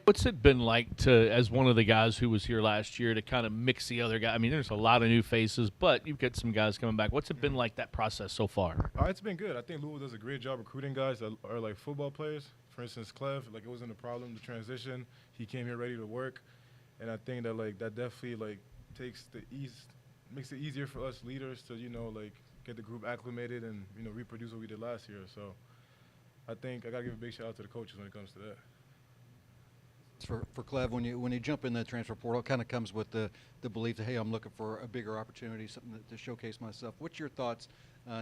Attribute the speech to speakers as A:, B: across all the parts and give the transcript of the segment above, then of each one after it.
A: What's it been like to, as one of the guys who was here last year, to kind of mix the other guy? I mean, there's a lot of new faces, but you've got some guys coming back. What's it been like, that process so far?
B: It's been good. I think Louisville does a great job recruiting guys that are like football players. For instance, Clev, like it wasn't a problem to transition. He came here ready to work, and I think that like that definitely like takes the ease, makes it easier for us leaders to like get the group acclimated and reproduce what we did last year. So I think I gotta give a big shout out to the coaches when it comes to that.
C: For Clev, when you jump in the transfer portal, it kind of comes with the belief that, hey, I'm looking for a bigger opportunity, something to showcase myself. What's your thoughts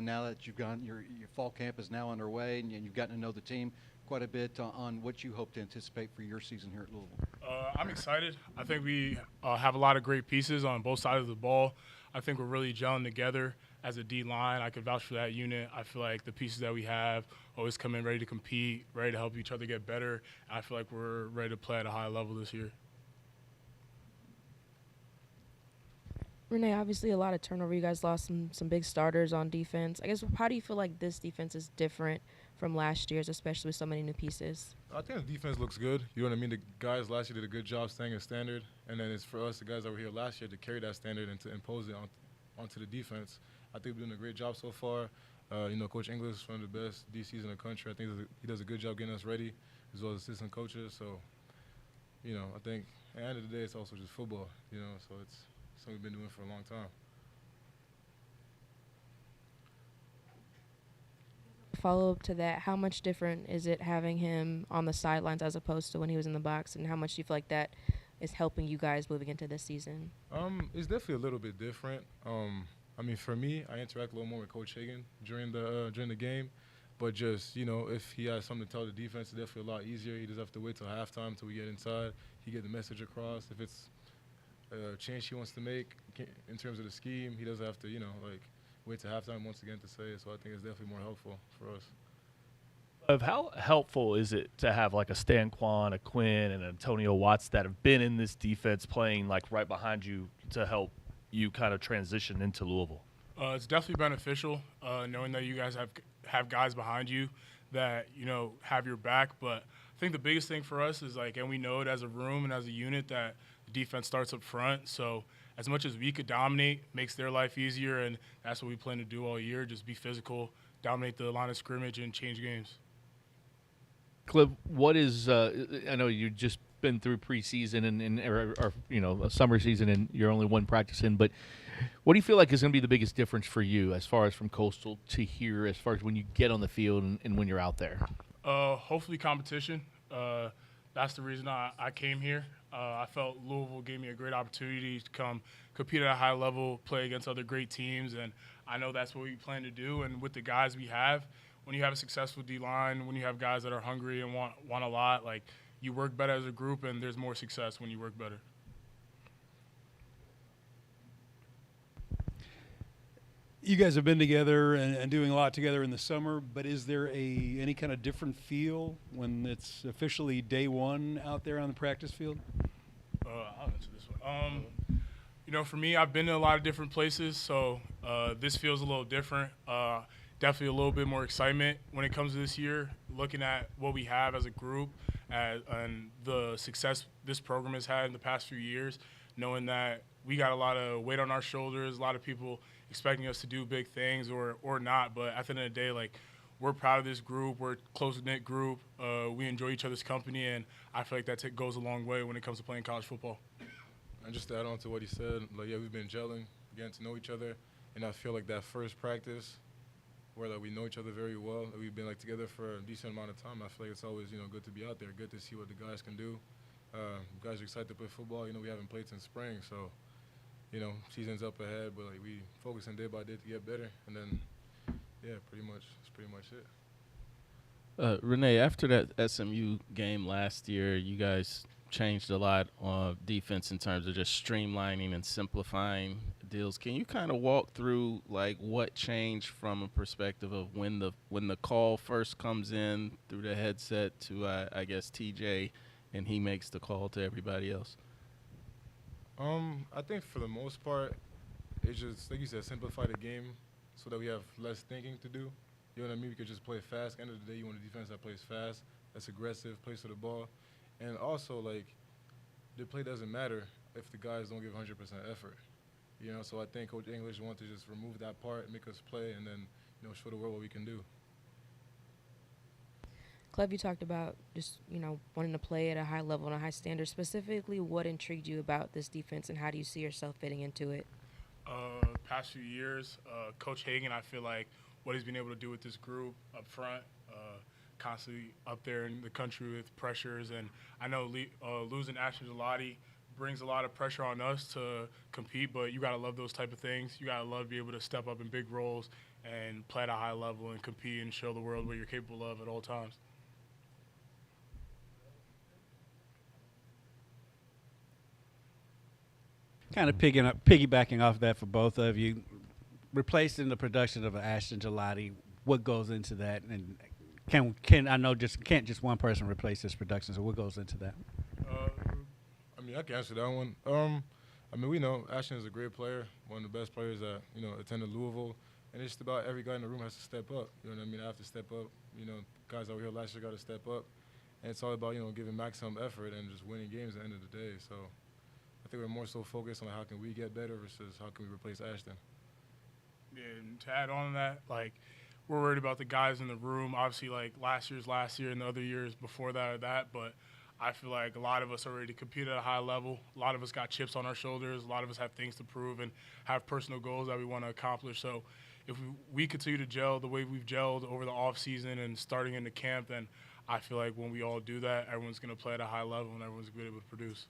C: now that you've gone, your fall camp is now underway and you've gotten to know the team quite a bit on what you hope to anticipate for your season here at Louisville?
D: I'm excited. I think we have a lot of great pieces on both sides of the ball. I think we're really gelling together as a D-line. I could vouch for that unit. I feel like the pieces that we have always come in ready to compete, ready to help each other get better. I feel like we're ready to play at a high level this year.
E: Rene, obviously a lot of turnover. You guys lost some big starters on defense. I guess, how do you feel like this defense is different from last year's, especially with so many new pieces?
B: I think the defense looks good. You know what I mean? The guys last year did a good job staying a standard, and then it's for us, the guys that were here last year, to carry that standard and to impose it onto the defense. I think we're doing a great job so far. Coach English is one of the best DCs in the country. I think he does a good job getting us ready, as well as assistant coaches. So, I think at the end of the day, it's also just football, so it's something we've been doing for a long time.
E: Follow up to that, how much different is it having him on the sidelines as opposed to when he was in the box, and how much do you feel like that is helping you guys moving into this season?
B: It's definitely a little bit different. For me, I interact a little more with Coach Hagan during the game, but just if he has something to tell the defense, it's definitely a lot easier. He doesn't have to wait till halftime till we get inside. He get the message across. If it's a change he wants to make in terms of the scheme, he doesn't have to wait till halftime once again to say it. So I think it's definitely more helpful for us.
A: Of how helpful is it to have like a Stan Kwan, a Quinn, and Antonio Watts that have been in this defense playing like right behind you to help you kind of transition into Louisville?
D: It's definitely beneficial knowing that you guys have guys behind you that have your back. But I think the biggest thing for us is and we know it as a room and as a unit, that the defense starts up front. So as much as we could dominate, makes their life easier, and that's what we plan to do all year. Just be physical, dominate the line of scrimmage, and change games.
A: Clev, what is I know you just been through preseason or a summer season, and you're only one practice in, but what do you feel like is going to be the biggest difference for you as far as from Coastal to here, as far as when you get on the field and when you're out there?
D: Hopefully competition. That's the reason I came here. I felt Louisville gave me a great opportunity to come compete at a high level, play against other great teams, and I know that's what we plan to do. And with the guys we have, when you have a successful D-line, when you have guys that are hungry and want a lot, you work better as a group, and there's more success when you work better.
F: You guys have been together and doing a lot together in the summer, but is there any kind of different feel when it's officially day one out there on the practice field?
D: I'll answer this one. For me, I've been to a lot of different places, so this feels a little different. Definitely a little bit more excitement when it comes to this year, looking at what we have as a group and the success this program has had in the past few years, knowing that we got a lot of weight on our shoulders, a lot of people expecting us to do big things or not. But at the end of the day, we're proud of this group. We're a close-knit group. We enjoy each other's company, and I feel like that goes a long way when it comes to playing college football.
B: And just to add on to what he said, we've been gelling, getting to know each other, and I feel like that first practice where we know each other very well, that we've been together for a decent amount of time, I feel like it's always good to be out there, good to see what the guys can do. Guys are excited to play football. We haven't played since spring, so season's up ahead, but we focusing day by day to get better, and then that's pretty much it.
G: Rene, after that SMU game last year, you guys changed a lot on defense in terms of just streamlining and simplifying deals. Can you kind of walk through what changed from a perspective of when the call first comes in through the headset to I guess TJ, and he makes the call to everybody else?
B: I think for the most part, it's just like you said, simplify the game so that we have less thinking to do. You know what I mean? We could just play fast. End of the day, you want a defense that plays fast, that's aggressive, plays for the ball. And also, like, the play doesn't matter if the guys don't give 100% effort. You know, so I think Coach English wants to just remove that part, make us play, and then, you know, show the world what we can do.
E: Clev, you talked about just, wanting to play at a high level and a high standard. Specifically, what intrigued you about this defense and how do you see yourself fitting into it?
D: Past few years, Coach Hagan, I feel like what he's been able to do with this group up front, constantly up there in the country with pressures. And I know losing Ashton Gelati brings a lot of pressure on us to compete, but you got to love those type of things. You got to love to be able to step up in big roles and play at a high level and compete and show the world what you're capable of at all times.
H: Kind of piggybacking off that for both of you, replacing the production of Ashton Gelati, what goes into that, and can't just one person replace this production? So what goes into that?
B: I mean, I can answer that one. I mean, we know Ashton is a great player, one of the best players that, you know, attended Louisville, and it's just about every guy in the room has to step up. You know what I mean? I have to step up. You know, guys over here last year got to step up, and it's all about, you know, giving maximum effort and just winning games at the end of the day. So I think we're more so focused on how can we get better versus how can we replace Ashton.
D: Yeah, and to add on to that, like, we're worried about the guys in the room. Obviously, like, last year and the other years before that, but I feel like a lot of us are ready to compete at a high level. A lot of us got chips on our shoulders. A lot of us have things to prove and have personal goals that we want to accomplish. So if we continue to gel the way we've gelled over the offseason and starting into camp, then I feel like when we all do that, everyone's going to play at a high level and everyone's going to be able to produce.